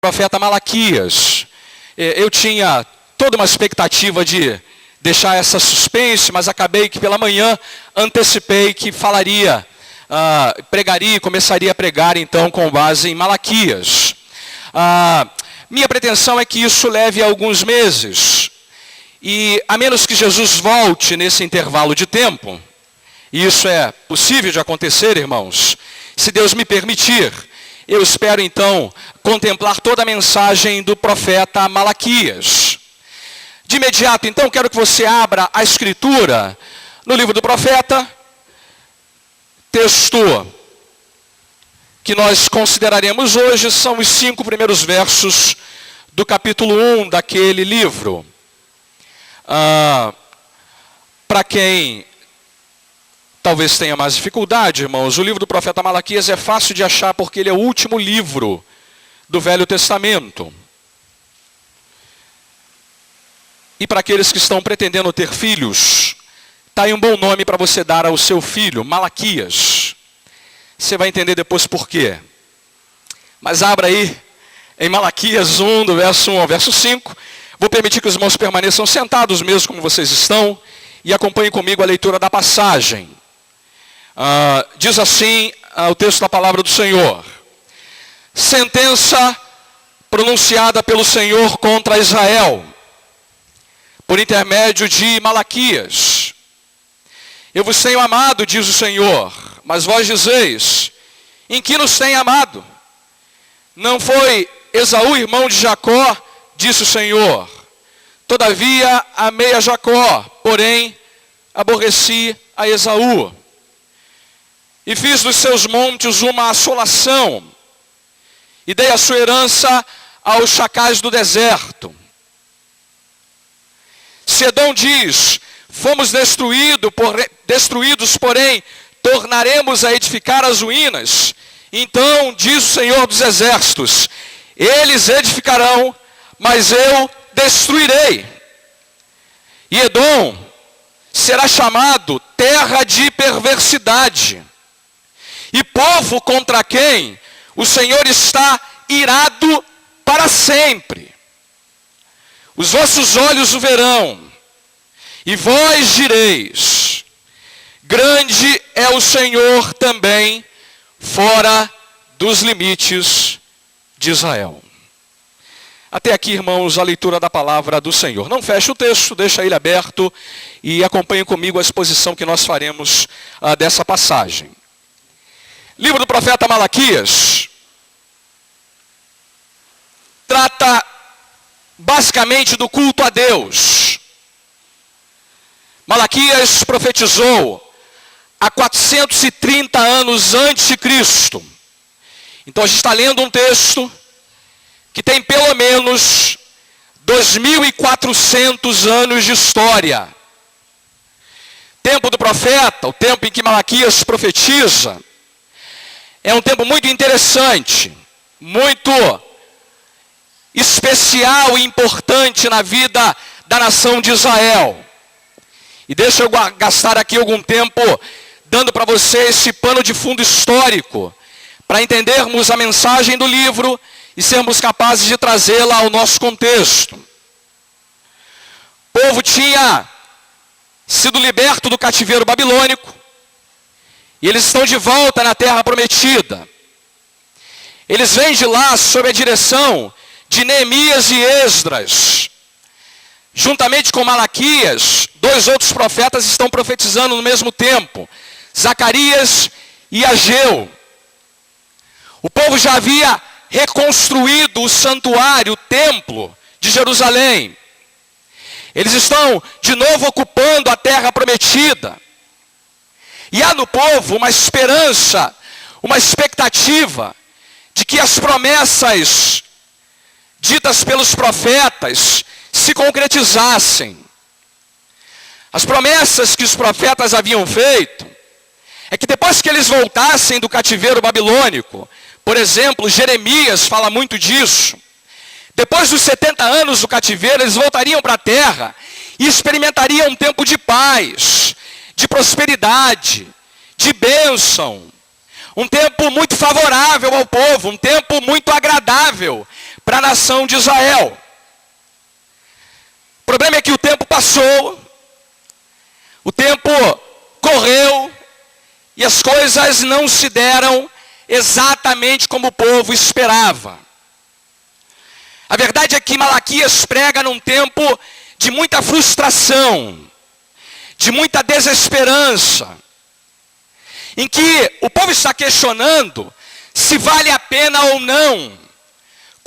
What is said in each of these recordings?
Profeta Malaquias. Eu tinha toda uma expectativa de deixar essa suspense, mas acabei que pela manhã antecipei que falaria, pregaria e começaria a pregar então com base em Malaquias. Minha pretensão é que isso leve alguns meses, e a menos que Jesus volte nesse intervalo de tempo, e isso é possível de acontecer, irmãos, se Deus me permitir, eu espero então contemplar toda a mensagem do profeta Malaquias. De imediato, então, quero que você abra a escritura no livro do profeta, texto que nós consideraremos hoje são os 5 primeiros versos do capítulo 1 daquele livro. Para quem talvez tenha mais dificuldade, irmãos, o livro do profeta Malaquias é fácil de achar porque ele é o último livro do Velho Testamento. E para aqueles que estão pretendendo ter filhos, está aí um bom nome para você dar ao seu filho, Malaquias. Você vai entender depois por quê. Mas abra aí em Malaquias 1, do verso 1 ao verso 5. Vou permitir que os irmãos permaneçam sentados mesmo como vocês estão e acompanhem comigo a leitura da passagem. Diz assim o texto da palavra do Senhor. Sentença pronunciada pelo Senhor contra Israel, por intermédio de Malaquias. Eu vos tenho amado, diz o Senhor, mas vós dizeis, em que nos tem amado? Não foi Esaú, irmão de Jacó, disse o Senhor. Todavia amei a Jacó, porém aborreci a Esaú. E fiz dos seus montes uma assolação, e dei a sua herança aos chacais do deserto. Se Edom diz, fomos destruídos, porém, tornaremos a edificar as ruínas. Então, diz o Senhor dos Exércitos, eles edificarão, mas eu destruirei. E Edom será chamado terra de perversidade, e povo contra quem o Senhor está irado para sempre. Os vossos olhos o verão, e vós direis, grande é o Senhor também, fora dos limites de Israel. Até aqui, irmãos, a leitura da palavra do Senhor. Não feche o texto, deixa ele aberto e acompanhe comigo a exposição que nós faremos dessa passagem. Livro do profeta Malaquias trata basicamente do culto a Deus. Malaquias profetizou há 430 anos antes de Cristo. Então a gente está lendo um texto que tem pelo menos 2.400 anos de história. Tempo do profeta, o tempo em que Malaquias profetiza, é um tempo muito interessante, muito especial e importante na vida da nação de Israel. E deixa eu gastar aqui algum tempo dando para você esse pano de fundo histórico, para entendermos a mensagem do livro e sermos capazes de trazê-la ao nosso contexto. O povo tinha sido liberto do cativeiro babilônico, e eles estão de volta na terra prometida. Eles vêm de lá sob a direção de Neemias e Esdras. Juntamente com Malaquias, 2 outros profetas estão profetizando no mesmo tempo, Zacarias e Ageu. O povo já havia reconstruído o santuário, o templo de Jerusalém. Eles estão de novo ocupando a terra prometida. E há no povo uma esperança, uma expectativa de que as promessas ditas pelos profetas se concretizassem. As promessas que os profetas haviam feito é que depois que eles voltassem do cativeiro babilônico, por exemplo, Jeremias fala muito disso, depois dos 70 anos do cativeiro, eles voltariam para a terra e experimentariam um tempo de paz, de prosperidade, de bênção, um tempo muito favorável ao povo, um tempo muito agradável para a nação de Israel. O problema é que o tempo passou, o tempo correu, e as coisas não se deram exatamente como o povo esperava. A verdade é que Malaquias prega num tempo de muita frustração, de muita desesperança, em que o povo está questionando se vale a pena ou não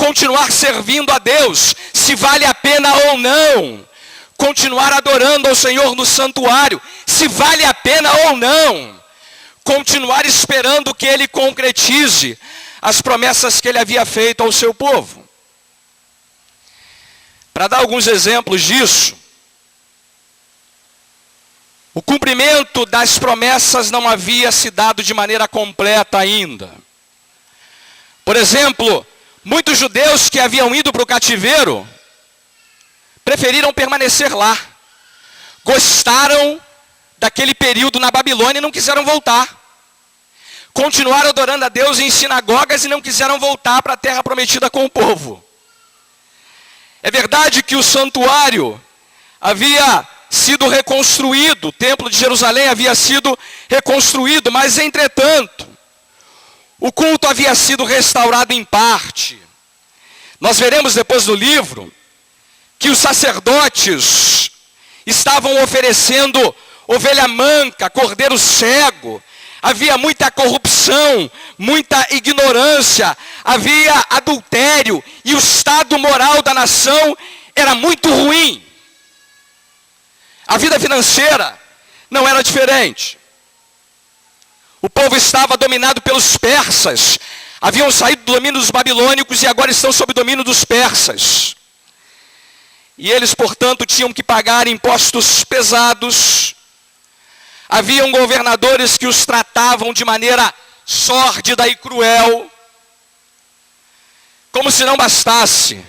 continuar servindo a Deus, se vale a pena ou não continuar adorando ao Senhor no santuário, se vale a pena ou não continuar esperando que Ele concretize as promessas que Ele havia feito ao seu povo. Para dar alguns exemplos disso, o cumprimento das promessas não havia se dado de maneira completa ainda. Por exemplo, muitos judeus que haviam ido para o cativeiro preferiram permanecer lá. Gostaram daquele período na Babilônia e não quiseram voltar. Continuaram adorando a Deus em sinagogas e não quiseram voltar para a terra prometida com o povo. É verdade que o santuário havia sido reconstruído, o templo de Jerusalém havia sido reconstruído, mas entretanto, o culto havia sido restaurado em parte. Nós veremos depois do livro que os sacerdotes estavam oferecendo ovelha manca, cordeiro cego. Havia muita corrupção, muita ignorância, havia adultério e o estado moral da nação era muito ruim. A vida financeira não era diferente. O povo estava dominado pelos persas. Haviam saído do domínio dos babilônicos e agora estão sob o domínio dos persas. E eles, portanto, tinham que pagar impostos pesados. Haviam governadores que os tratavam de maneira sórdida e cruel. Como se não bastasse,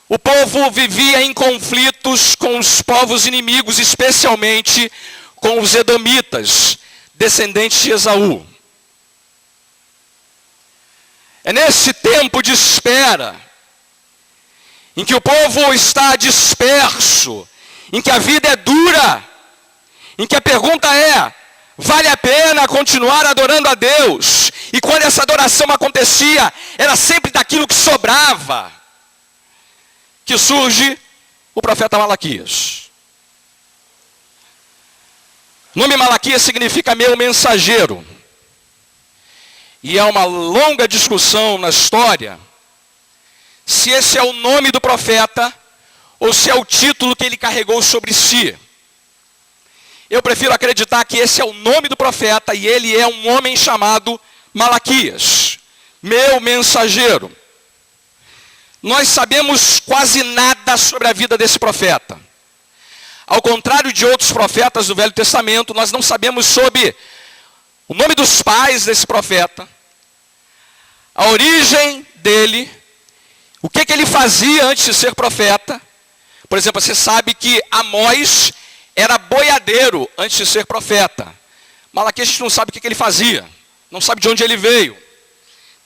o povo vivia em conflitos com os povos inimigos, especialmente com os edomitas, descendentes de Esaú. É nesse tempo de espera, em que o povo está disperso, em que a vida é dura, em que a pergunta é, vale a pena continuar adorando a Deus? E quando essa adoração acontecia, era sempre daquilo que sobrava, que surge o profeta Malaquias. O nome Malaquias significa meu mensageiro. E é uma longa discussão na história se esse é o nome do profeta ou se é o título que ele carregou sobre si. Eu prefiro acreditar que esse é o nome do profeta e ele é um homem chamado Malaquias, meu mensageiro. Nós sabemos quase nada sobre a vida desse profeta. Ao contrário de outros profetas do Velho Testamento, nós não sabemos sobre o nome dos pais desse profeta, a origem dele, o que ele fazia antes de ser profeta. Por exemplo, você sabe que Amós era boiadeiro antes de ser profeta. Malaquias a gente não sabe o que ele fazia, não sabe de onde ele veio.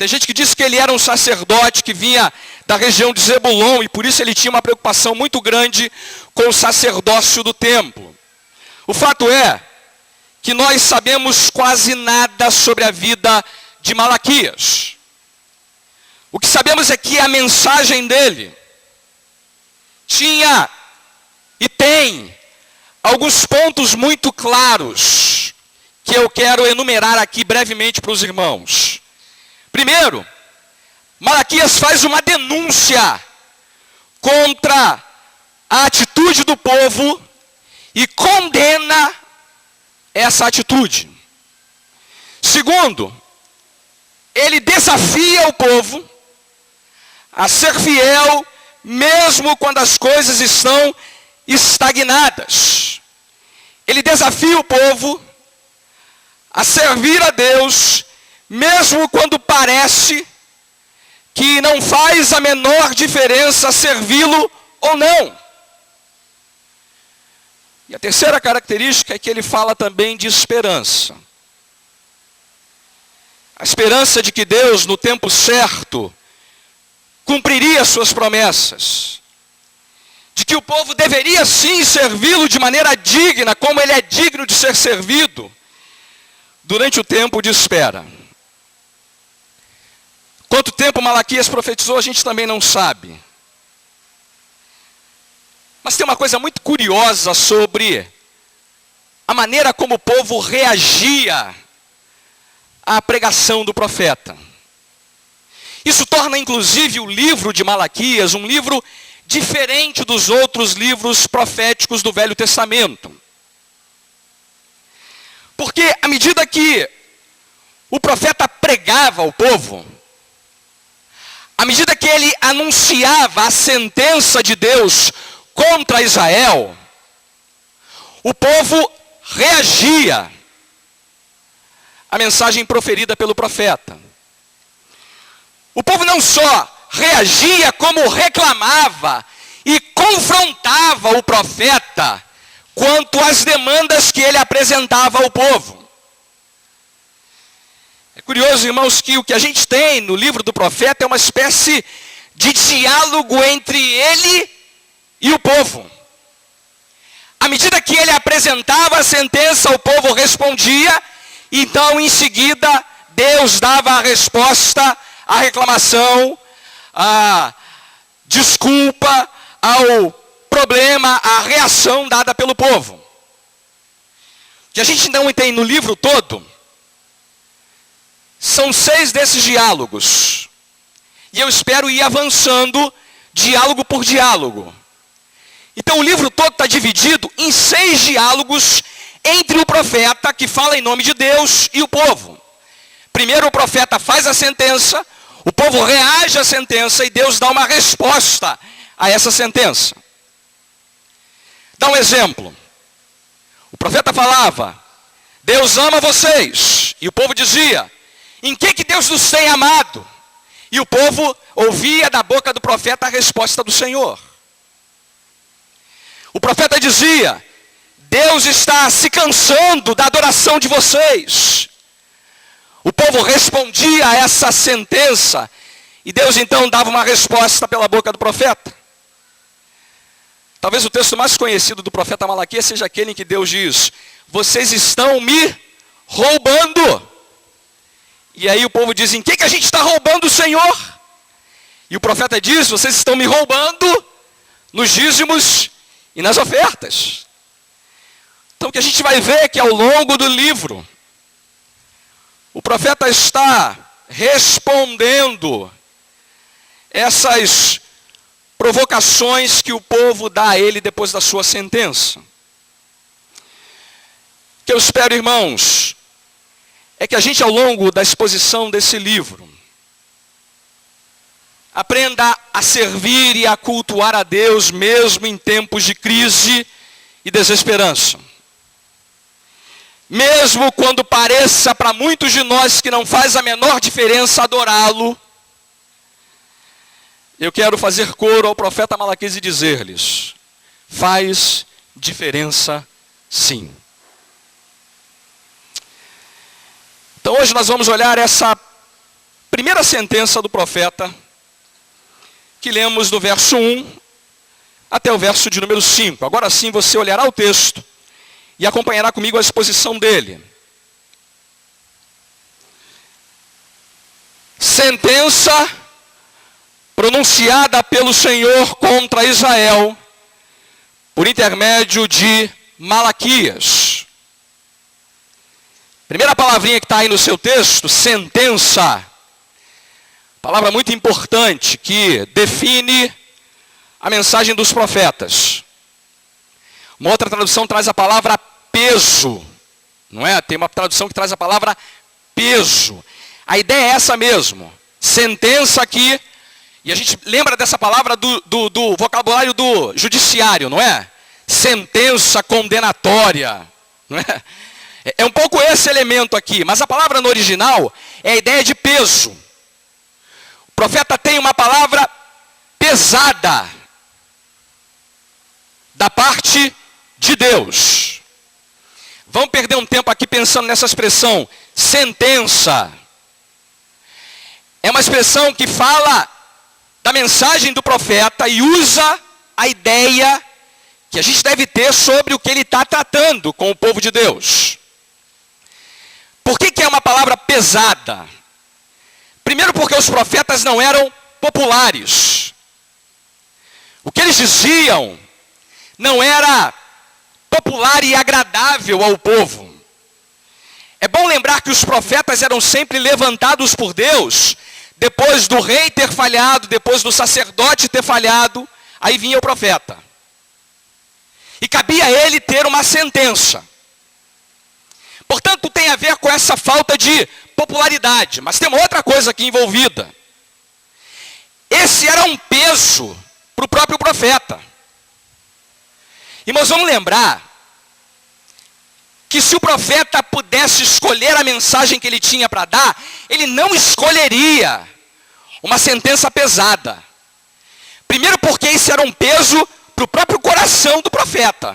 Tem gente que diz que ele era um sacerdote que vinha da região de Zebulon e por isso ele tinha uma preocupação muito grande com o sacerdócio do templo. O fato é que nós sabemos quase nada sobre a vida de Malaquias. O que sabemos é que a mensagem dele tinha e tem alguns pontos muito claros que eu quero enumerar aqui brevemente para os irmãos. Primeiro, Malaquias faz uma denúncia contra a atitude do povo e condena essa atitude. Segundo, ele desafia o povo a ser fiel mesmo quando as coisas estão estagnadas. Ele desafia o povo a servir a Deus mesmo quando parece que não faz a menor diferença servi-lo ou não. E a terceira característica é que ele fala também de esperança. A esperança de que Deus, no tempo certo, cumpriria suas promessas, de que o povo deveria sim servi-lo de maneira digna, como ele é digno de ser servido, durante o tempo de espera. Quanto tempo Malaquias profetizou, a gente também não sabe. Mas tem uma coisa muito curiosa sobre a maneira como o povo reagia à pregação do profeta. Isso torna inclusive o livro de Malaquias um livro diferente dos outros livros proféticos do Velho Testamento. Porque à medida que o profeta pregava ao povo, à medida que ele anunciava a sentença de Deus contra Israel, o povo reagia à mensagem proferida pelo profeta. O povo não só reagia, como reclamava e confrontava o profeta quanto às demandas que ele apresentava ao povo. É curioso, irmãos, que o que a gente tem no livro do profeta é uma espécie de diálogo entre ele e o povo. À medida que ele apresentava a sentença, o povo respondia, então em seguida Deus dava a resposta à reclamação, à desculpa, ao problema, à reação dada pelo povo. O que a gente não tem no livro todo são 6 desses diálogos. E eu espero ir avançando diálogo por diálogo. Então o livro todo está dividido em 6 diálogos entre o profeta, que fala em nome de Deus, e o povo. Primeiro o profeta faz a sentença, o povo reage à sentença e Deus dá uma resposta a essa sentença. Dá um exemplo. O profeta falava, Deus ama vocês. E o povo dizia, em que Deus nos tem amado? E o povo ouvia da boca do profeta a resposta do Senhor. O profeta dizia, Deus está se cansando da adoração de vocês. O povo respondia a essa sentença, e Deus então dava uma resposta pela boca do profeta. Talvez o texto mais conhecido do profeta Malaquias seja aquele em que Deus diz, vocês estão me roubando. E aí o povo diz, em que a gente está roubando o Senhor? E o profeta diz, vocês estão me roubando nos dízimos e nas ofertas. Então o que a gente vai ver é que ao longo do livro, o profeta está respondendo essas provocações que o povo dá a ele depois da sua sentença. O que eu espero, irmãos, é que a gente ao longo da exposição desse livro aprenda a servir e a cultuar a Deus mesmo em tempos de crise e desesperança. Mesmo quando pareça para muitos de nós que não faz a menor diferença adorá-lo, eu quero fazer coro ao profeta Malaquias e dizer-lhes, faz diferença sim. Então hoje nós vamos olhar essa primeira sentença do profeta, que lemos do verso 1 até o verso de número 5. Agora sim você olhará o texto e acompanhará comigo a exposição dele. Sentença pronunciada pelo Senhor contra Israel, por intermédio de Malaquias. Primeira palavrinha que está aí no seu texto, sentença. Palavra muito importante que define a mensagem dos profetas. Uma outra tradução traz a palavra peso, não é? Tem uma tradução que traz a palavra peso. A ideia é essa mesmo. Sentença aqui, e a gente lembra dessa palavra do vocabulário do judiciário, não é? Sentença condenatória, não é? É um pouco esse elemento aqui, mas a palavra no original é a ideia de peso. O profeta tem uma palavra pesada da parte de Deus. Vamos perder um tempo aqui pensando nessa expressão, sentença. É uma expressão que fala da mensagem do profeta e usa a ideia que a gente deve ter sobre o que ele está tratando com o povo de Deus. Por que é uma palavra pesada? Primeiro porque os profetas não eram populares. O que eles diziam não era popular e agradável ao povo. É bom lembrar que os profetas eram sempre levantados por Deus, depois do rei ter falhado, depois do sacerdote ter falhado, aí vinha o profeta. E cabia a ele ter uma sentença. Portanto, tem a ver com essa falta de popularidade. Mas tem uma outra coisa aqui envolvida. Esse era um peso para o próprio profeta. Irmãos, vamos lembrar que se o profeta pudesse escolher a mensagem que ele tinha para dar, ele não escolheria uma sentença pesada. Primeiro porque esse era um peso para o próprio coração do profeta.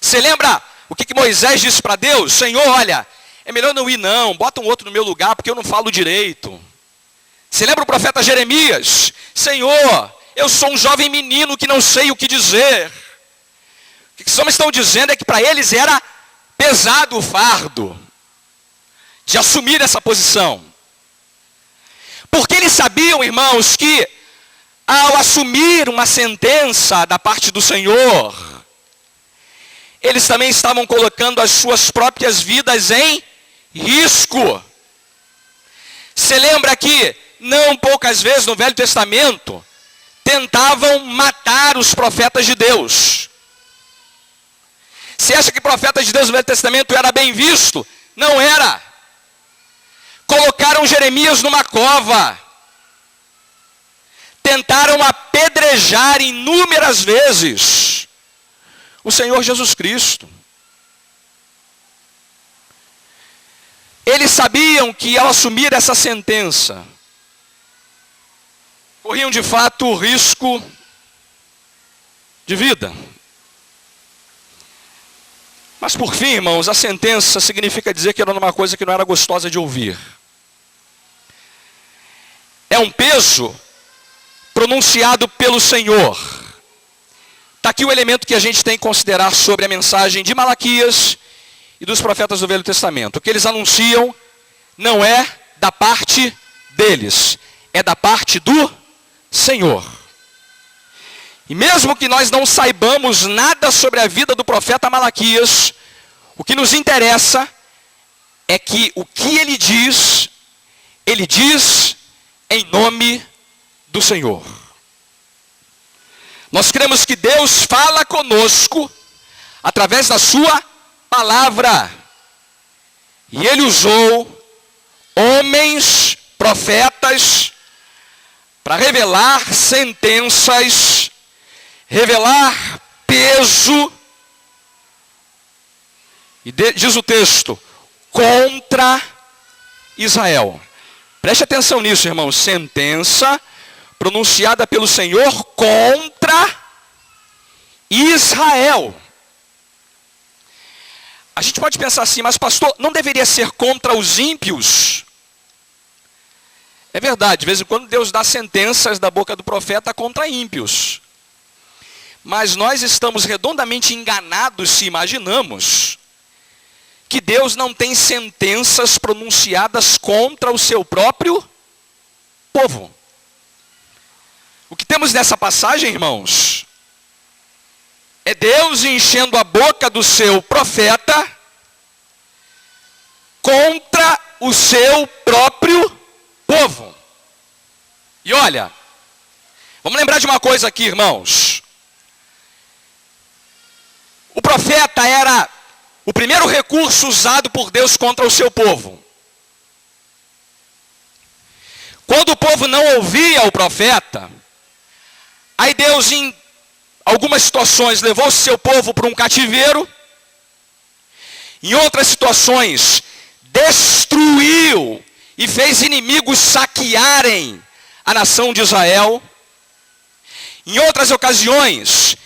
Você lembra o que Moisés disse para Deus? Senhor, olha, é melhor não ir não, bota um outro no meu lugar porque eu não falo direito. Você lembra o profeta Jeremias? Senhor, eu sou um jovem menino que não sei o que dizer. O que os homens estão dizendo é que para eles era pesado o fardo de assumir essa posição. Porque eles sabiam, irmãos, que ao assumir uma sentença da parte do Senhor, eles também estavam colocando as suas próprias vidas em risco. Você lembra que, não poucas vezes no Velho Testamento, tentavam matar os profetas de Deus. Você acha que profeta de Deus no Velho Testamento era bem visto? Não era. Colocaram Jeremias numa cova. Tentaram apedrejar inúmeras vezes o Senhor Jesus Cristo. Eles sabiam que ao assumir essa sentença, corriam de fato o risco de vida. Mas por fim, irmãos, a sentença significa dizer que era uma coisa que não era gostosa de ouvir. É um peso pronunciado pelo Senhor. Está aqui o elemento que a gente tem que considerar sobre a mensagem de Malaquias e dos profetas do Velho Testamento. O que eles anunciam não é da parte deles, é da parte do Senhor. E mesmo que nós não saibamos nada sobre a vida do profeta Malaquias, o que nos interessa é que o que ele diz em nome do Senhor. Nós cremos que Deus fala conosco através da sua palavra. E ele usou homens, profetas, para revelar sentenças, revelar peso, e diz o texto, contra Israel. Preste atenção nisso, irmãos. Sentença pronunciada pelo Senhor contra Israel. A gente pode pensar assim, mas pastor, não deveria ser contra os ímpios? É verdade, de vez em quando Deus dá sentenças da boca do profeta contra ímpios. Mas nós estamos redondamente enganados se imaginamos que Deus não tem sentenças pronunciadas contra o seu próprio povo. O que temos nessa passagem, irmãos, é Deus enchendo a boca do seu profeta contra o seu próprio povo. E olha, vamos lembrar de uma coisa aqui, irmãos. O profeta era o primeiro recurso usado por Deus contra o seu povo. Quando o povo não ouvia o profeta, aí Deus, em algumas situações, levou o seu povo para um cativeiro. Em outras situações, destruiu e fez inimigos saquearem a nação de Israel. Em outras ocasiões,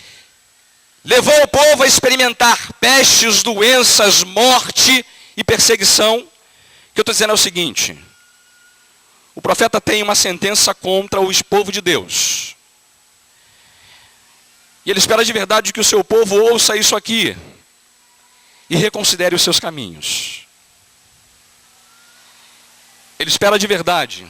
levou o povo a experimentar pestes, doenças, morte e perseguição. O que eu estou dizendo é o seguinte: o profeta tem uma sentença contra o povo de Deus. E ele espera de verdade que o seu povo ouça isso aqui e reconsidere os seus caminhos. Ele espera de verdade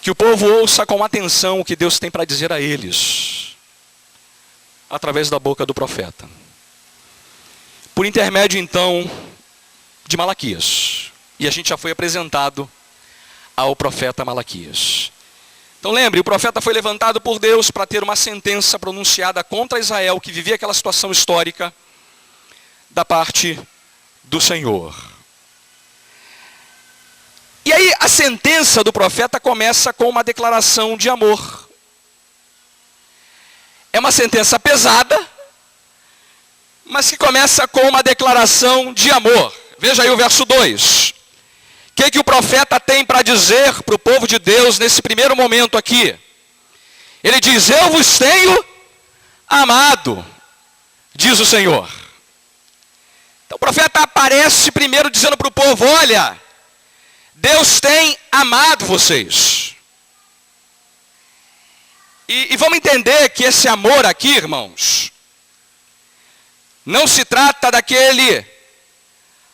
que o povo ouça com atenção o que Deus tem para dizer a eles, através da boca do profeta. Por intermédio, então, de Malaquias. E a gente já foi apresentado ao profeta Malaquias. Então lembre, o profeta foi levantado por Deus para ter uma sentença pronunciada contra Israel, que vivia aquela situação histórica, da parte do Senhor. E aí a sentença do profeta começa com uma declaração de amor. É uma sentença pesada, mas que começa com uma declaração de amor. Veja aí o verso 2. O que o profeta tem para dizer para o povo de Deus nesse primeiro momento aqui? Ele diz: eu vos tenho amado, diz o Senhor. Então o profeta aparece primeiro dizendo para o povo: olha, Deus tem amado vocês. E vamos entender que esse amor aqui, irmãos, não se trata daquele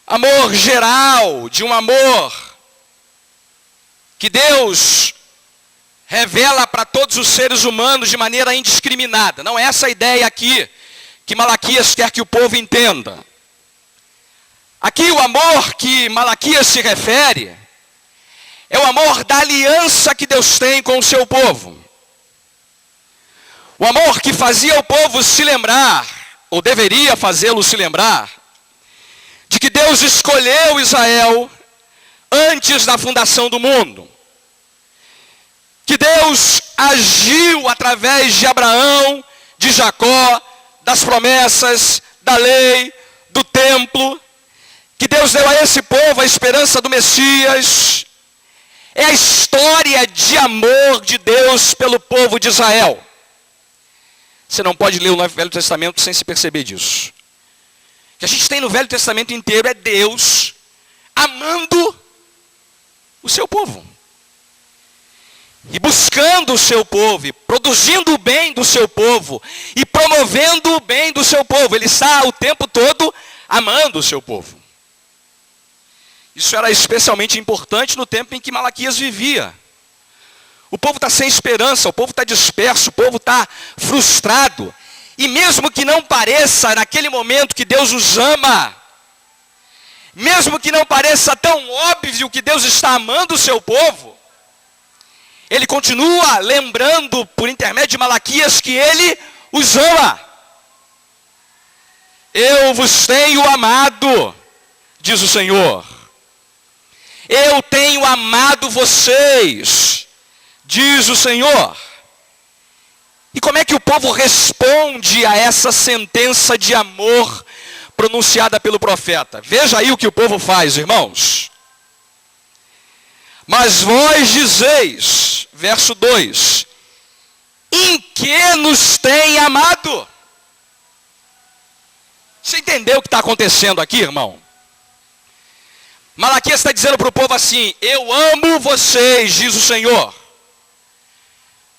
amor geral, de um amor que Deus revela para todos os seres humanos de maneira indiscriminada. Não é essa a ideia aqui que Malaquias quer que o povo entenda. Aqui o amor que Malaquias se refere é o amor da aliança que Deus tem com o seu povo. O amor que fazia o povo se lembrar, ou deveria fazê-lo se lembrar, de que Deus escolheu Israel antes da fundação do mundo. Que Deus agiu através de Abraão, de Jacó, das promessas, da lei, do templo. Que Deus deu a esse povo a esperança do Messias. É a história de amor de Deus pelo povo de Israel. Você não pode ler o Velho Testamento sem se perceber disso. O que a gente tem no Velho Testamento inteiro é Deus amando o seu povo. E buscando o seu povo, e produzindo o bem do seu povo, e promovendo o bem do seu povo. Ele está o tempo todo amando o seu povo. Isso era especialmente importante no tempo em que Malaquias vivia. O povo está sem esperança, o povo está disperso, o povo está frustrado. E mesmo que não pareça naquele momento que Deus os ama, mesmo que não pareça tão óbvio que Deus está amando o seu povo, Ele continua lembrando por intermédio de Malaquias que Ele os ama. Eu vos tenho amado, diz o Senhor. Eu tenho amado vocês, diz o Senhor. E como é que o povo responde a essa sentença de amor pronunciada pelo profeta? Veja aí o que o povo faz, irmãos. Mas vós dizeis, verso 2, em que nos tem amado? Você entendeu o que está acontecendo aqui, irmão? Malaquias está dizendo para o povo assim: eu amo vocês, diz o Senhor.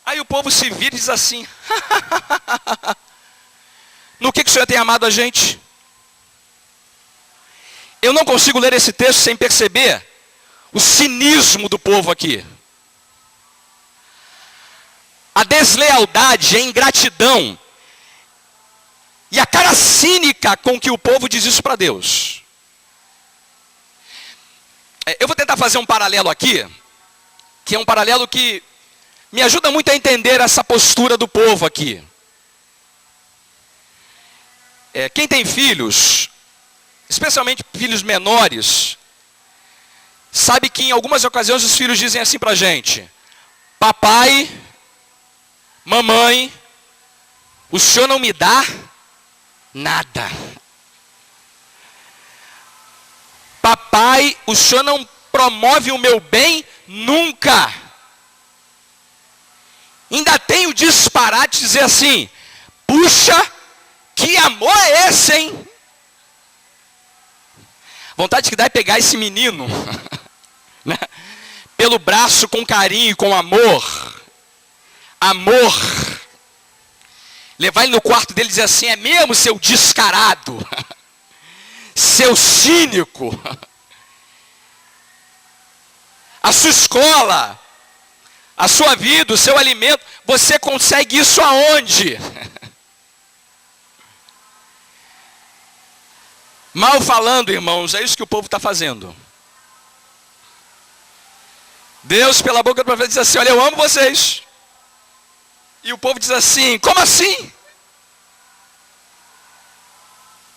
Aí o povo se vira e diz assim: no que o Senhor tem amado a gente? Eu não consigo ler esse texto sem perceber o cinismo do povo aqui. A deslealdade, a ingratidão e a cara cínica com que o povo diz isso para Deus. Eu vou tentar fazer um paralelo aqui, que é um paralelo que me ajuda muito a entender essa postura do povo aqui. Quem tem filhos, especialmente filhos menores, sabe que em algumas ocasiões os filhos dizem assim para a gente: papai, mamãe, o senhor não me dá nada. Papai, o senhor não promove o meu bem nunca. Ainda tem o disparate de dizer assim: puxa, que amor é esse, hein? Vontade que dá é pegar esse menino né? Pelo braço com carinho, com amor. Amor. Levar ele no quarto dele e dizer assim: é mesmo, seu descarado, seu cínico. A sua escola, a sua vida, o seu alimento, você consegue isso aonde? Mal falando, irmãos, é isso que o povo está fazendo. Deus, pela boca do profeta, diz assim: olha, eu amo vocês. E o povo diz assim: como assim?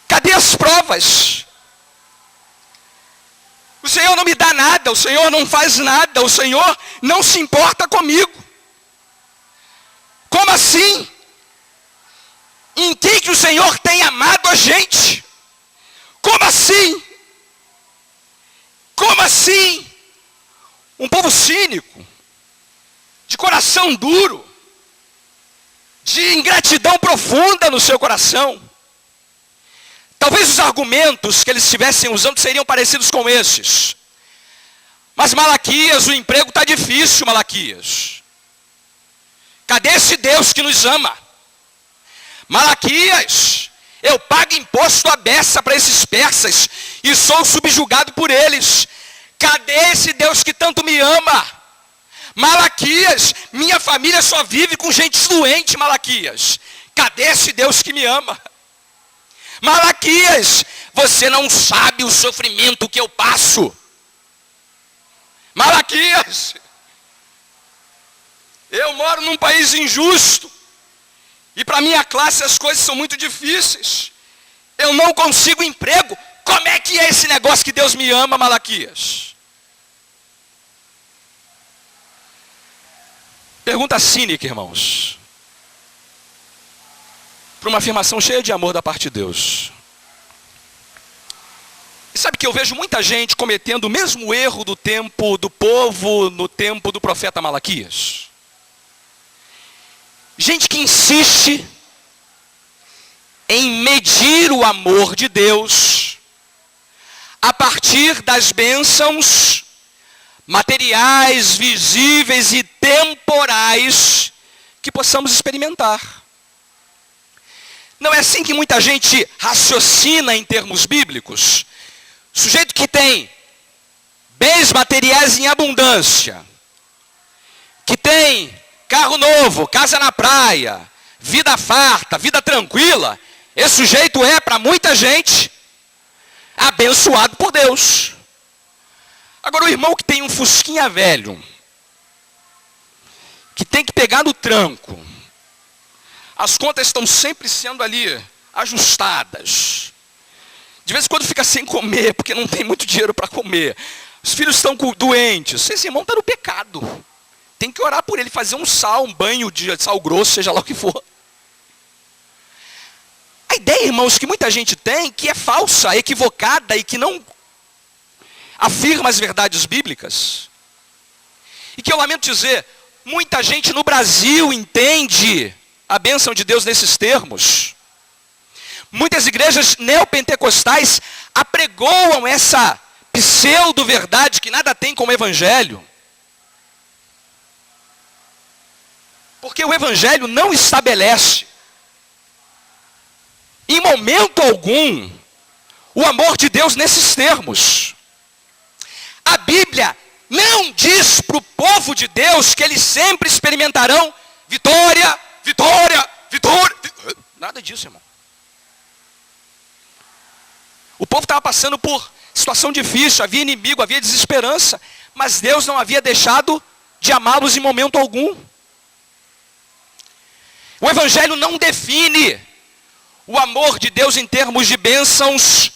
Cadê as provas? O Senhor não me dá nada, o Senhor não faz nada, o Senhor não se importa comigo. Como assim? Em que o Senhor tem amado a gente? Como assim? Como assim? Um povo cínico, de coração duro, de ingratidão profunda no seu coração. Talvez os argumentos que eles estivessem usando seriam parecidos com esses. Mas Malaquias, o emprego está difícil, Malaquias. Cadê esse Deus que nos ama? Malaquias, eu pago imposto à beça para esses persas e sou subjugado por eles. Cadê esse Deus que tanto me ama? Malaquias, minha família só vive com gente doente, Malaquias. Cadê esse Deus que me ama? Malaquias, você não sabe o sofrimento que eu passo. Malaquias, eu moro num país injusto. E para minha classe as coisas são muito difíceis. Eu não consigo emprego. Como é que é esse negócio que Deus me ama, Malaquias? Pergunta cínica, irmãos. Para uma afirmação cheia de amor da parte de Deus. E sabe que eu vejo muita gente cometendo o mesmo erro do tempo do povo, no tempo do profeta Malaquias. Gente que insiste em medir o amor de Deus a partir das bênçãos materiais, visíveis e temporais que possamos experimentar. Não é assim que muita gente raciocina em termos bíblicos? Sujeito que tem bens materiais em abundância, que tem carro novo, casa na praia, vida farta, vida tranquila, esse sujeito é, para muita gente, abençoado por Deus. Agora o irmão que tem um fusquinha velho, que tem que pegar no tranco, as contas estão sempre sendo ali ajustadas. De vez em quando fica sem comer, porque não tem muito dinheiro para comer. Os filhos estão doentes. Esse irmão está no pecado. Tem que orar por ele, fazer um banho de sal grosso, seja lá o que for. A ideia, irmãos, que muita gente tem, que é falsa, equivocada e que não afirma as verdades bíblicas. E que eu lamento dizer, muita gente no Brasil entende a bênção de Deus nesses termos. Muitas igrejas neopentecostais apregoam essa pseudo-verdade que nada tem com o evangelho. Porque o evangelho não estabelece, em momento algum, o amor de Deus nesses termos. A Bíblia não diz para o povo de Deus que eles sempre experimentarão vitória, vitória, vitória. Nada disso, irmão. O povo estava passando por situação difícil, havia inimigo, havia desesperança, mas Deus não havia deixado de amá-los em momento algum. O evangelho não define o amor de Deus em termos de bênçãos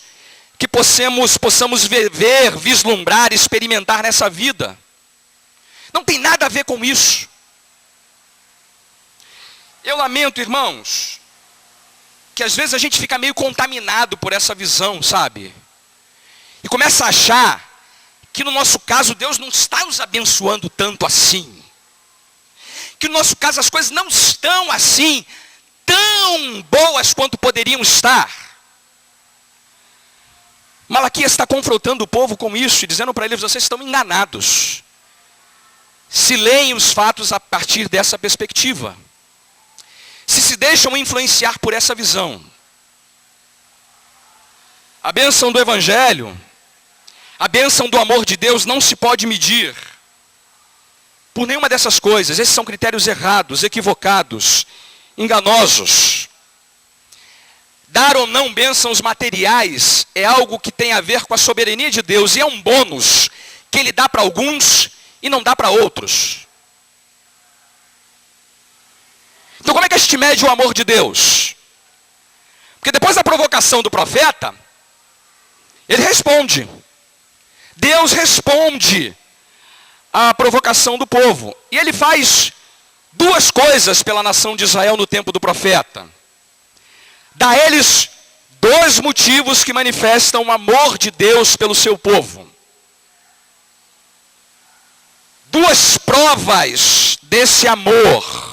que possamos ver, vislumbrar, experimentar nessa vida. Não tem nada a ver com isso. Eu lamento, irmãos, que às vezes a gente fica meio contaminado por essa visão, sabe? E começa a achar que no nosso caso Deus não está nos abençoando tanto assim. Que no nosso caso as coisas não estão assim, tão boas quanto poderiam estar. Malaquias está confrontando o povo com isso e dizendo para eles: vocês estão enganados. Se leem os fatos a partir dessa perspectiva. Se deixam influenciar por essa visão. A bênção do Evangelho, a bênção do amor de Deus não se pode medir por nenhuma dessas coisas. Esses são critérios errados, equivocados, enganosos. Dar ou não bênçãos materiais é algo que tem a ver com a soberania de Deus e é um bônus que Ele dá para alguns e não dá para outros. Então como é que a gente mede o amor de Deus? Porque depois da provocação do profeta, ele responde. Deus responde à provocação do povo. E ele faz duas coisas pela nação de Israel no tempo do profeta. Dá a eles dois motivos que manifestam o amor de Deus pelo seu povo. Duas provas desse amor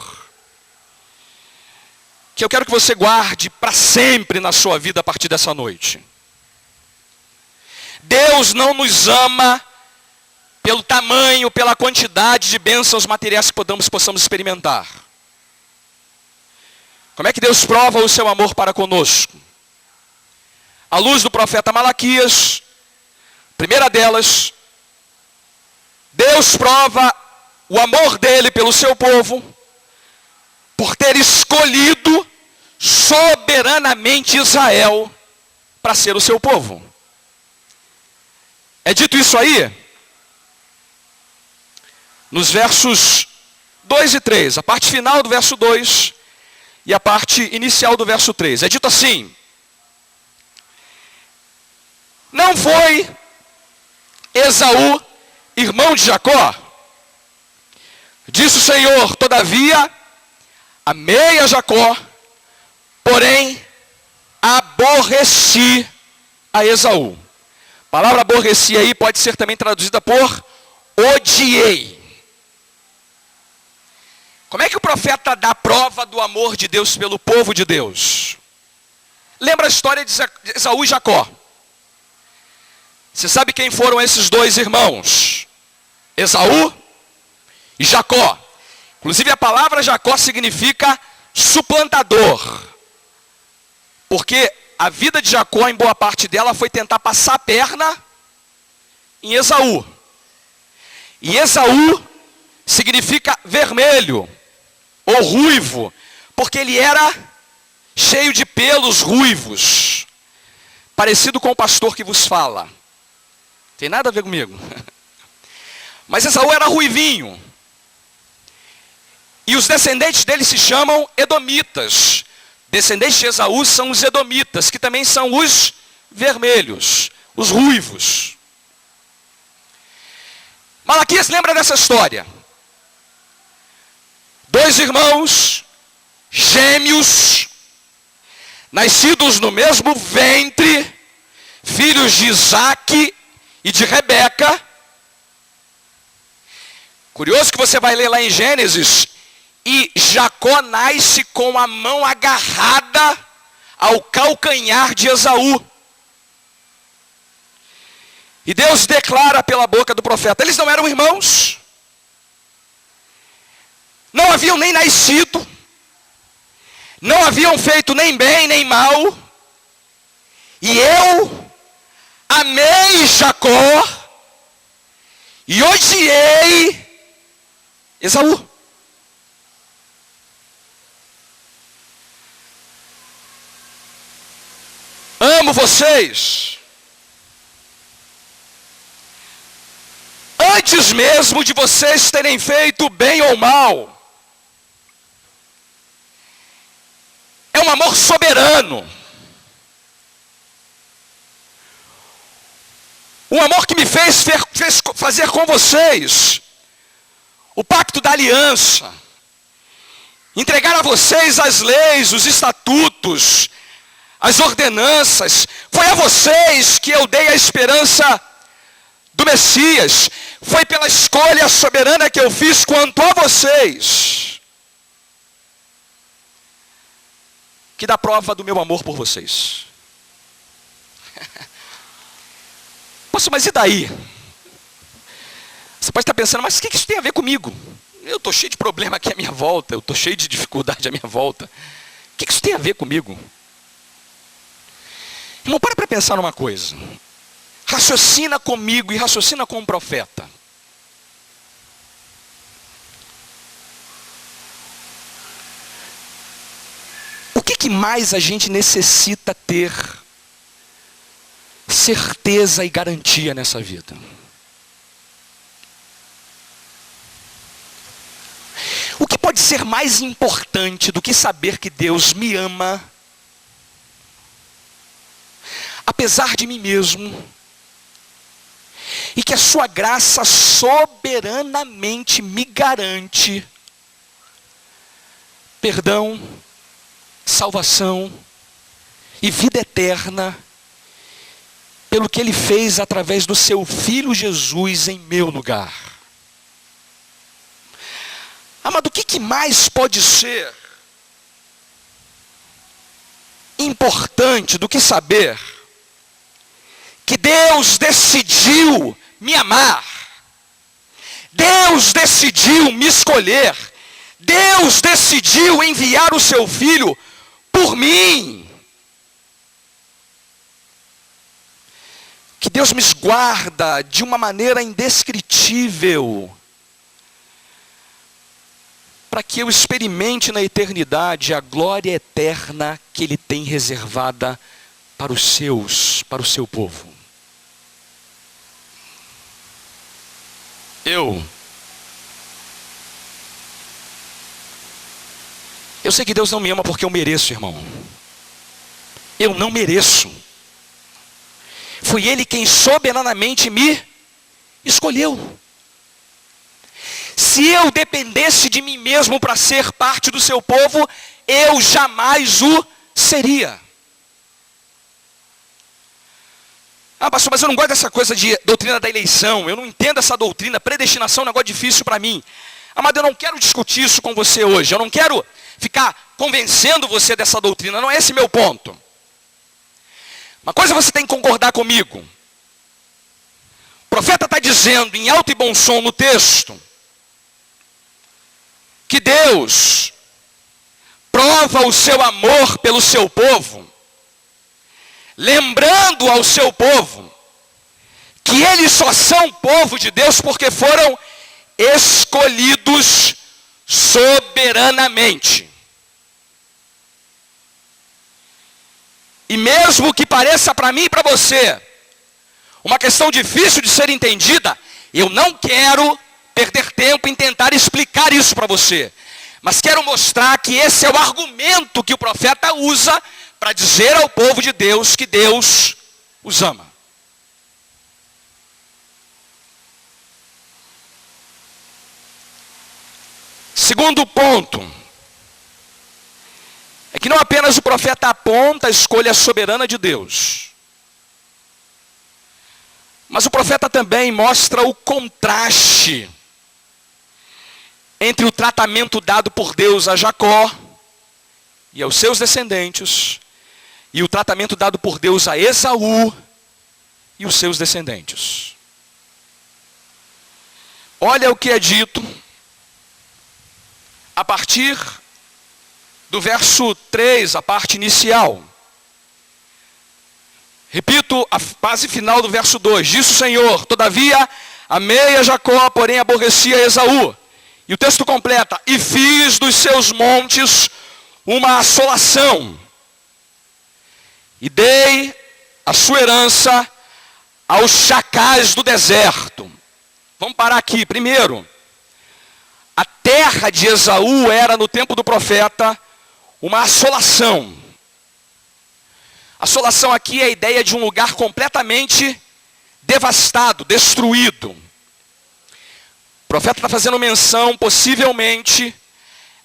que eu quero que você guarde para sempre na sua vida a partir dessa noite. Deus não nos ama pelo tamanho, pela quantidade de bênçãos materiais que possamos experimentar. Como é que Deus prova o seu amor para conosco? À luz do profeta Malaquias, primeira delas, Deus prova o amor dele pelo seu povo, por ter escolhido soberanamente Israel para ser o seu povo. É dito isso aí, nos versos 2 e 3, a parte final do verso 2 e a parte inicial do verso 3. É dito assim: não foi Esaú irmão de Jacó? Disse o Senhor: todavia, amei a Jacó, porém aborreci a Esaú. A palavra aborreci aí pode ser também traduzida por odiei. Como é que o profeta dá prova do amor de Deus pelo povo de Deus? Lembra a história de Esaú e Jacó? Você sabe quem foram esses dois irmãos? Esaú e Jacó. Inclusive a palavra Jacó significa suplantador. Porque a vida de Jacó, em boa parte dela, foi tentar passar a perna em Esaú. E Esaú significa vermelho ou ruivo, porque ele era cheio de pelos ruivos, parecido com o pastor que vos fala. Tem nada a ver comigo. Mas Esaú era ruivinho. E os descendentes dele se chamam edomitas. Descendentes de Esaú são os edomitas, que também são os vermelhos, os ruivos. Malaquias lembra dessa história. Dois irmãos, gêmeos, nascidos no mesmo ventre, filhos de Isaque e de Rebeca. Curioso que você vai ler lá em Gênesis, e Jacó nasce com a mão agarrada ao calcanhar de Esaú. E Deus declara pela boca do profeta: eles não eram irmãos, não haviam nem nascido, não haviam feito nem bem nem mal, e eu amei Jacó e odiei Esaú. Amo vocês antes mesmo de vocês terem feito bem ou mal. É um amor soberano. Um amor que me fez fazer com vocês o pacto da aliança. Entregar a vocês as leis, os estatutos, as ordenanças. Foi a vocês que eu dei a esperança do Messias. Foi pela escolha soberana que eu fiz quanto a vocês que dá prova do meu amor por vocês. Poxa, mas e daí? Você pode estar pensando, mas o que isso tem a ver comigo? Eu estou cheio de problema aqui à minha volta, eu estou cheio de dificuldade à minha volta. O que isso tem a ver comigo? Irmão, para pensar numa coisa. Raciocina comigo e raciocina com o profeta. O que mais a gente necessita ter certeza e garantia nessa vida? O que pode ser mais importante do que saber que Deus me ama, apesar de mim mesmo, e que a sua graça soberanamente me garante perdão, salvação e vida eterna, pelo que Ele fez através do seu Filho Jesus em meu lugar. Amado, o que mais pode ser importante do que saber que Deus decidiu me amar, Deus decidiu me escolher, Deus decidiu enviar o seu Filho por mim, que Deus me guarda de uma maneira indescritível, para que eu experimente na eternidade a glória eterna que Ele tem reservada para os seus, para o seu povo. Eu sei que Deus não me ama porque eu mereço, irmão. Eu não mereço. Foi Ele quem soberanamente me escolheu. Se eu dependesse de mim mesmo para ser parte do seu povo, eu jamais o seria. Ah, pastor, mas eu não gosto dessa coisa de doutrina da eleição. Eu não entendo essa doutrina. Predestinação é um negócio difícil para mim. Amado, eu não quero discutir isso com você hoje. Eu não quero ficar convencendo você dessa doutrina. Não é esse meu ponto. Uma coisa você tem que concordar comigo. O profeta está dizendo em alto e bom som no texto que Deus prova o seu amor pelo seu povo, lembrando ao seu povo que eles só são povo de Deus porque foram escolhidos soberanamente. E mesmo que pareça para mim e para você uma questão difícil de ser entendida, eu não quero perder tempo em tentar explicar isso para você. Mas quero mostrar que esse é o argumento que o profeta usa para dizer ao povo de Deus que Deus os ama. Segundo ponto, é que não apenas o profeta aponta a escolha soberana de Deus, mas o profeta também mostra o contraste entre o tratamento dado por Deus a Jacó e aos seus descendentes, e o tratamento dado por Deus a Esaú e os seus descendentes. Olha o que é dito a partir do verso 3, a parte inicial. Repito a fase final do verso 2. Disse o Senhor: todavia amei a Jacó, porém aborreci a Esaú. E o texto completa: e fiz dos seus montes uma assolação, e dei a sua herança aos chacais do deserto. Vamos parar aqui. Primeiro, a terra de Esaú era, no tempo do profeta, uma assolação. Assolação aqui é a ideia de um lugar completamente devastado, destruído. O profeta está fazendo menção, possivelmente,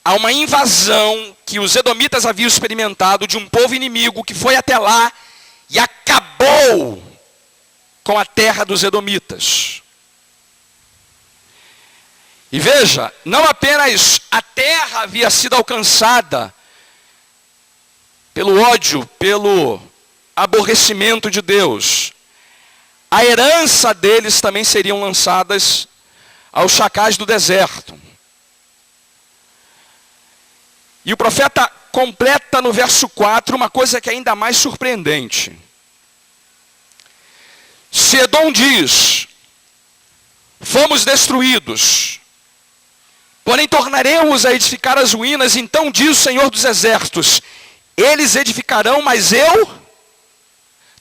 a uma invasão que os edomitas haviam experimentado de um povo inimigo que foi até lá e acabou com a terra dos edomitas. E veja, não apenas a terra havia sido alcançada pelo ódio, pelo aborrecimento de Deus, a herança deles também seriam lançadas aos chacais do deserto. E o profeta completa no verso 4 uma coisa que é ainda mais surpreendente. Se Edom diz: fomos destruídos, porém tornaremos a edificar as ruínas, então diz o Senhor dos Exércitos: eles edificarão, mas eu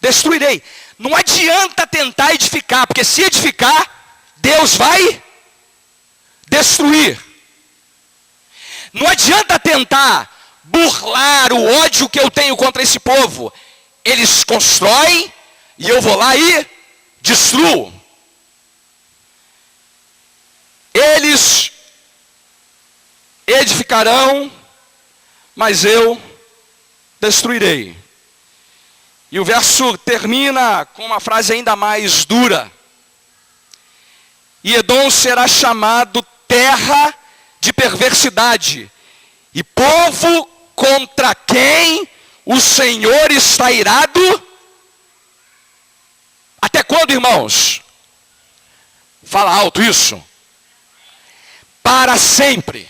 destruirei. Não adianta tentar edificar, porque se edificar, Deus vai destruir. Não adianta tentar burlar o ódio que eu tenho contra esse povo. Eles constroem e eu vou lá e destruo. Eles edificarão, mas eu destruirei. E o verso termina com uma frase ainda mais dura. E Edom será chamado terra de perversidade, e povo contra quem o Senhor está irado. Até quando, irmãos? Fala alto isso. Para sempre.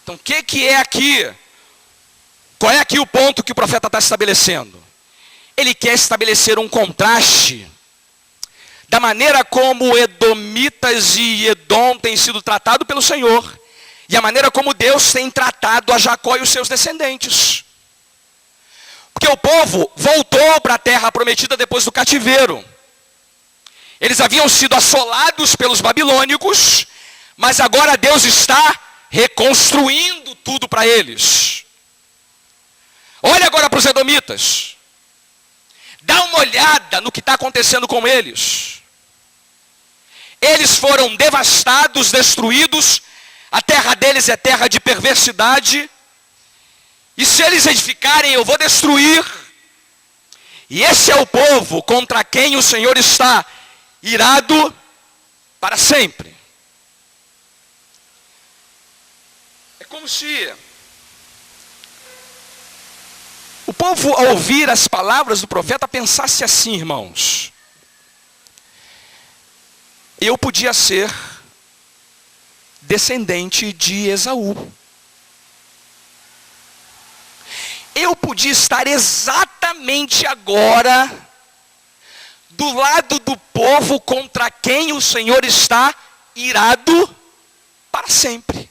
Então o que é aqui? Qual é aqui o ponto que o profeta está estabelecendo? Ele quer estabelecer um contraste da maneira como edomitas e Edom têm sido tratados pelo Senhor, e a maneira como Deus tem tratado a Jacó e os seus descendentes. Porque o povo voltou para a terra prometida depois do cativeiro. Eles haviam sido assolados pelos babilônicos, mas agora Deus está reconstruindo tudo para eles. Olha agora para os edomitas. Dá uma olhada no que está acontecendo com eles. Eles foram devastados, destruídos. A terra deles é terra de perversidade. E se eles edificarem, eu vou destruir. E esse é o povo contra quem o Senhor está irado para sempre. É como se o povo, ao ouvir as palavras do profeta, pensasse assim, irmãos: eu podia ser descendente de Esaú. Eu podia estar exatamente agora do lado do povo contra quem o Senhor está irado para sempre.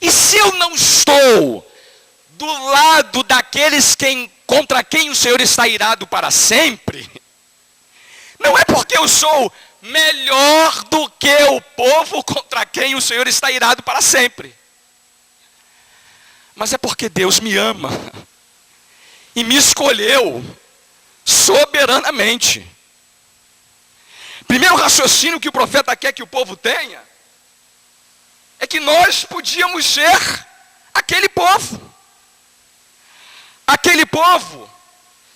E se eu não estou do lado daqueles contra quem o Senhor está irado para sempre, não é porque eu sou melhor do que o povo contra quem o Senhor está irado para sempre, mas é porque Deus me ama e me escolheu soberanamente. Primeiro raciocínio que o profeta quer que o povo tenha é que nós podíamos ser aquele povo. Aquele povo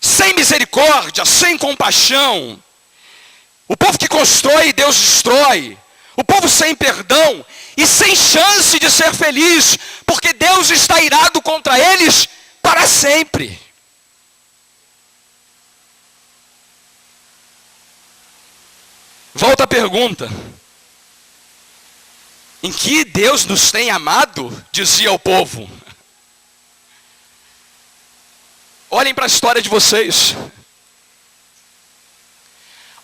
sem misericórdia, sem compaixão. O povo que constrói e Deus destrói. O povo sem perdão e sem chance de ser feliz, porque Deus está irado contra eles para sempre. Volta a pergunta: em que Deus nos tem amado? Dizia o povo. Olhem para a história de vocês.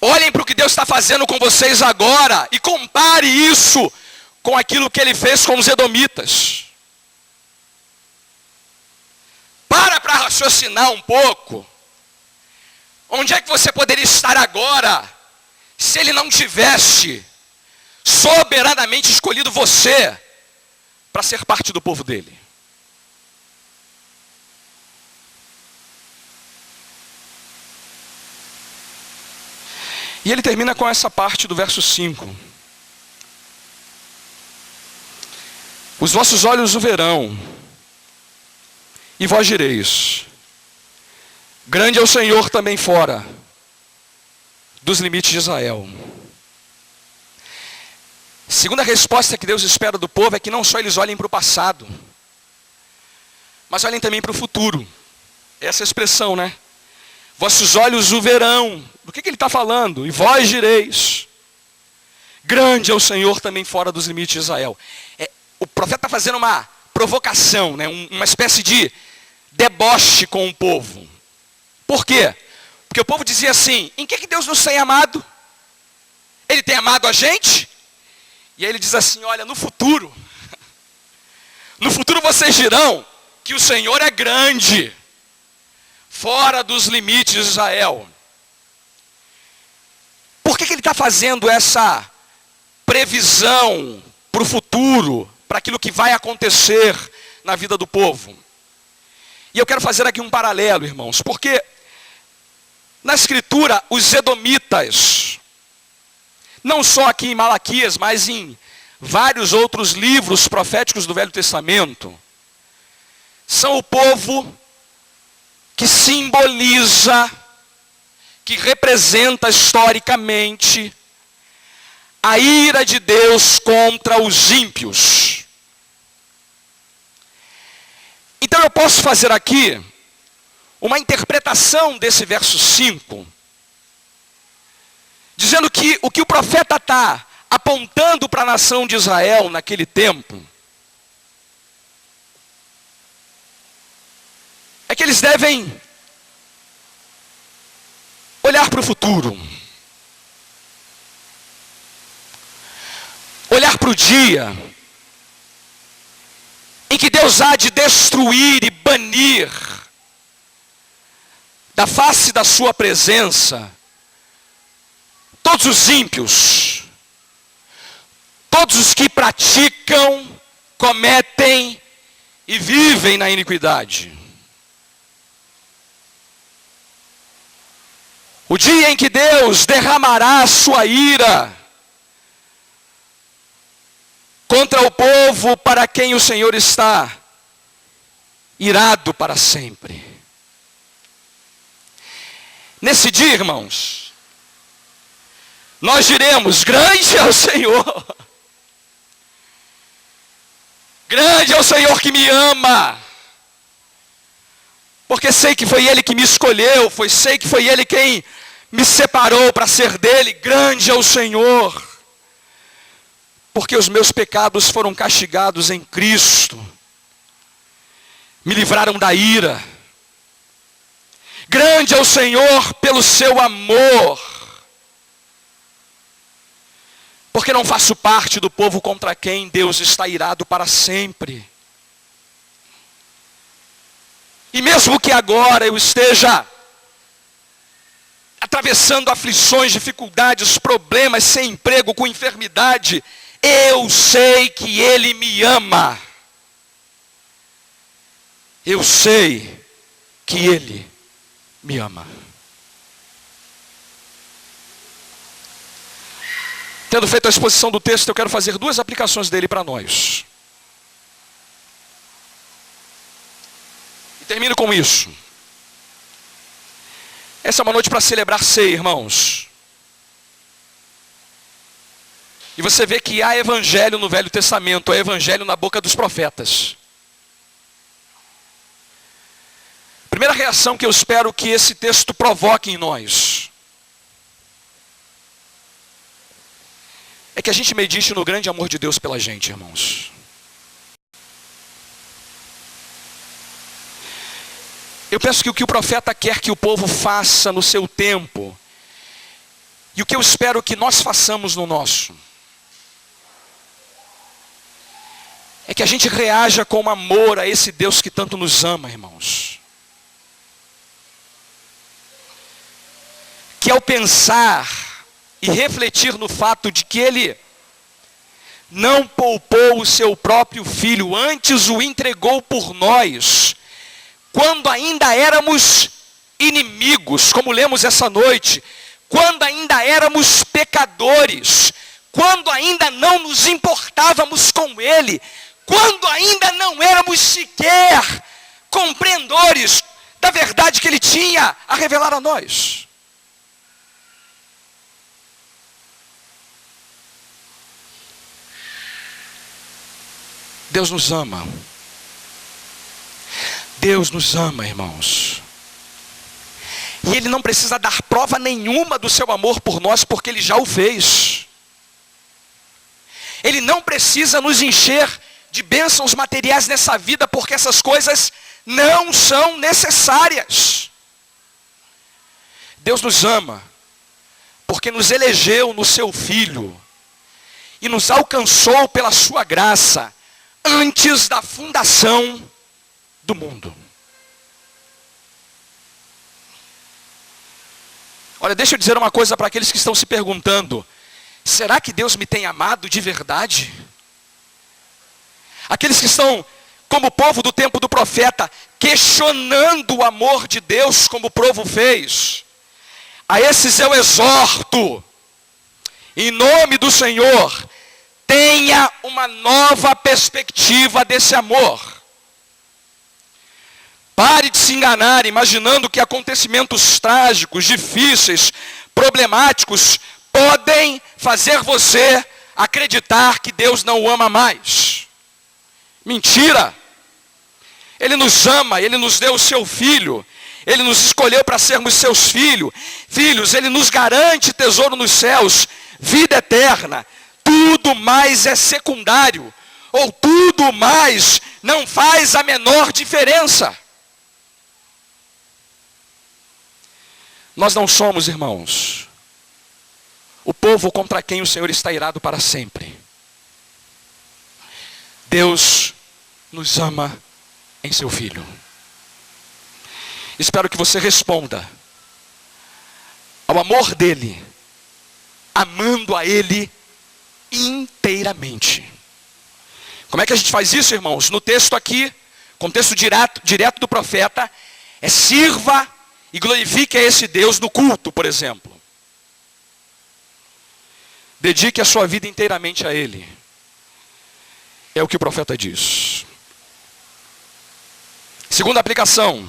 Olhem para o que Deus está fazendo com vocês agora e compare isso com aquilo que Ele fez com os edomitas. Para raciocinar um pouco. Onde é que você poderia estar agora se Ele não tivesse soberanamente escolhido você para ser parte do povo dele? E ele termina com essa parte do verso 5. Os vossos olhos o verão, e vós direis: grande é o Senhor também fora dos limites de Israel. Segunda resposta que Deus espera do povo é que não só eles olhem para o passado, mas olhem também para o futuro. Essa é a expressão, né? vossos olhos o verão. Do que ele está falando? E vós direis, grande é o Senhor também fora dos limites de Israel. O profeta está fazendo uma provocação, né? Uma espécie de deboche com o povo. Por quê? Porque o povo dizia assim, em que Deus nos tem amado? Ele tem amado a gente? E aí ele diz assim, olha, no futuro vocês dirão que o Senhor é grande, fora dos limites de Israel. Por que ele está fazendo essa previsão para o futuro, para aquilo que vai acontecer na vida do povo? E eu quero fazer aqui um paralelo, irmãos, porque na Escritura, os edomitas, não só aqui em Malaquias, mas em vários outros livros proféticos do Velho Testamento, são o povo que simboliza, que representa historicamente a ira de Deus contra os ímpios. Então eu posso fazer aqui uma interpretação desse verso 5, dizendo que o profeta está apontando para a nação de Israel naquele tempo, é que eles devem olhar para o futuro, olhar para o dia em que Deus há de destruir e banir da face da sua presença todos os ímpios, todos os que praticam, cometem e vivem na iniquidade. O dia em que Deus derramará a sua ira contra o povo para quem o Senhor está irado para sempre. Nesse dia, irmãos, nós diremos, grande é o Senhor. Grande é o Senhor que me ama. Porque sei que foi Ele que me escolheu, sei que foi Ele quem me separou para ser dele. Grande é o Senhor. Porque os meus pecados foram castigados em Cristo. Me livraram da ira. Grande é o Senhor pelo seu amor. Porque não faço parte do povo contra quem Deus está irado para sempre. E mesmo que agora eu esteja atravessando aflições, dificuldades, problemas, sem emprego, com enfermidade, eu sei que Ele me ama. Eu sei que Ele me ama. Tendo feito a exposição do texto, eu quero fazer duas aplicações dele para nós. E termino com isso. Essa é uma noite para celebrar ceia, irmãos. E você vê que há evangelho no Velho Testamento, há evangelho na boca dos profetas. Primeira reação que eu espero que esse texto provoque em nós é que a gente medite no grande amor de Deus pela gente, irmãos. Eu penso que o que o profeta quer que o povo faça no seu tempo, e o que eu espero que nós façamos no nosso, é que a gente reaja com amor a esse Deus que tanto nos ama, irmãos. Que ao pensar e refletir no fato de que Ele não poupou o seu próprio Filho, antes o entregou por nós, quando ainda éramos inimigos, como lemos essa noite, quando ainda éramos pecadores, quando ainda não nos importávamos com Ele, quando ainda não éramos sequer compreendedores da verdade que Ele tinha a revelar a nós. Deus nos ama. Deus nos ama, irmãos. E Ele não precisa dar prova nenhuma do seu amor por nós, porque Ele já o fez. Ele não precisa nos encher de bênçãos materiais nessa vida, porque essas coisas não são necessárias. Deus nos ama, porque nos elegeu no seu Filho, e nos alcançou pela sua graça, antes da fundação do mundo. Olha, deixa eu dizer uma coisa para aqueles que estão se perguntando: será que Deus me tem amado de verdade? Aqueles que estão, como o povo do tempo do profeta, questionando o amor de Deus, como o povo fez, a esses eu exorto, em nome do Senhor, tenha uma nova perspectiva desse amor. Pare de se enganar imaginando que acontecimentos trágicos, difíceis, problemáticos podem fazer você acreditar que Deus não o ama mais. Mentira! Ele nos ama, Ele nos deu o seu Filho, Ele nos escolheu para sermos seus filhos, Ele nos garante tesouro nos céus, vida eterna. Tudo mais é secundário, ou tudo mais não faz a menor diferença. Nós não somos, irmãos, o povo contra quem o Senhor está irado para sempre. Deus nos ama em seu Filho. Espero que você responda ao amor dele, amando a ele inteiramente. Como é que a gente faz isso, irmãos? No texto aqui, contexto direto do profeta, sirva e glorifique a esse Deus no culto, por exemplo. Dedique a sua vida inteiramente a Ele. É o que o profeta diz. Segunda aplicação.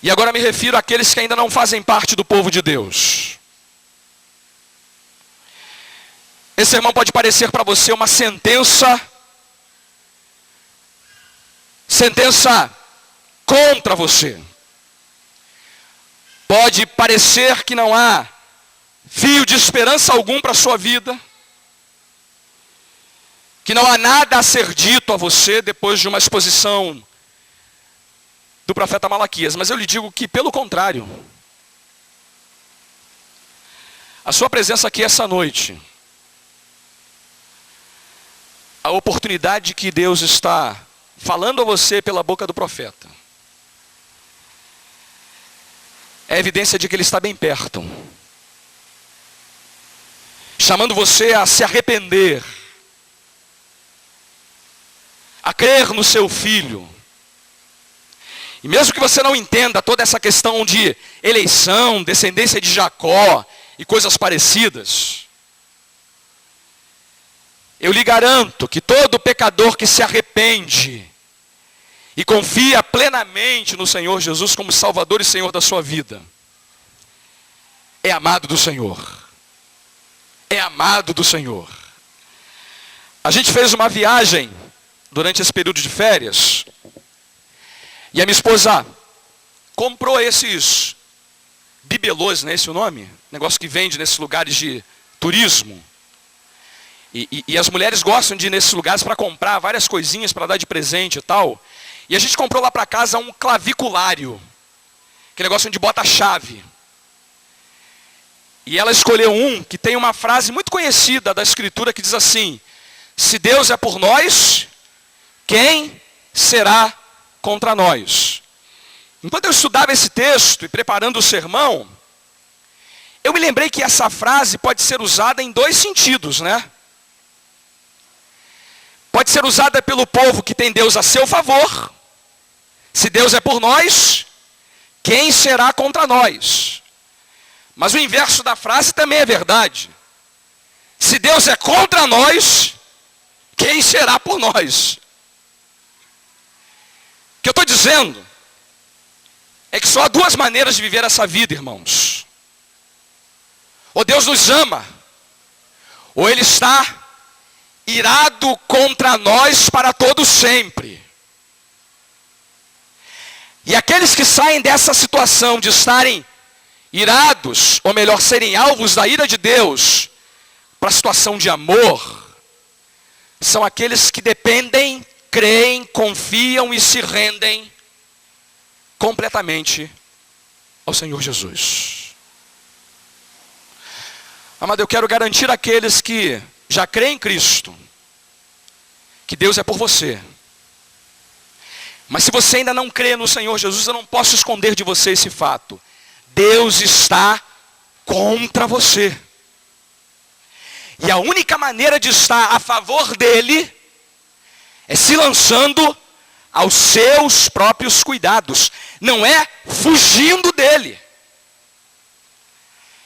E agora me refiro àqueles que ainda não fazem parte do povo de Deus. Esse sermão pode parecer para você uma sentença contra você. Pode parecer que não há fio de esperança algum para a sua vida, que não há nada a ser dito a você depois de uma exposição do profeta Malaquias. Mas eu lhe digo que, pelo contrário, a sua presença aqui essa noite, a oportunidade que Deus está falando a você pela boca do profeta, é evidência de que Ele está bem perto, chamando você a se arrepender, a crer no seu Filho. E mesmo que você não entenda toda essa questão de eleição, descendência de Jacó e coisas parecidas, eu lhe garanto que todo pecador que se arrepende e confia plenamente no Senhor Jesus como Salvador e Senhor da sua vida, é amado do Senhor. É amado do Senhor. A gente fez uma viagem durante esse período de férias, e a minha esposa comprou esses bibelôs, não é esse o nome? Negócio que vende nesses lugares de turismo. E as mulheres gostam de ir nesses lugares para comprar várias coisinhas para dar de presente e tal. E a gente comprou lá para casa um claviculário, que negócio onde bota a chave. E ela escolheu um que tem uma frase muito conhecida da Escritura que diz assim: se Deus é por nós, quem será contra nós? Enquanto eu estudava esse texto e preparando o sermão, eu me lembrei que essa frase pode ser usada em dois sentidos, né? Pode ser usada pelo povo que tem Deus a seu favor. Se Deus é por nós, quem será contra nós? Mas o inverso da frase também é verdade. Se Deus é contra nós, quem será por nós? O que eu estou dizendo é que só há duas maneiras de viver essa vida, irmãos. Ou Deus nos ama, ou Ele está irado contra nós para todo sempre. E aqueles que saem dessa situação de estarem irados, ou melhor, serem alvos da ira de Deus, para a situação de amor, são aqueles que dependem, creem, confiam e se rendem completamente ao Senhor Jesus. Amado, eu quero garantir àqueles que já creem em Cristo, que Deus é por você. Mas se você ainda não crê no Senhor Jesus, eu não posso esconder de você esse fato. Deus está contra você. E a única maneira de estar a favor dele é se lançando aos seus próprios cuidados. Não é fugindo dele.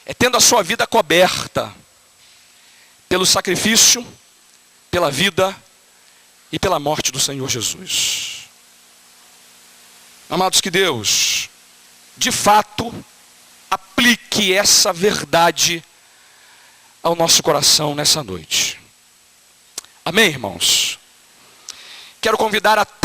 É tendo a sua vida coberta pelo sacrifício, pela vida e pela morte do Senhor Jesus. Amados, que Deus, de fato, aplique essa verdade ao nosso coração nessa noite. Amém, irmãos? Quero convidar a todos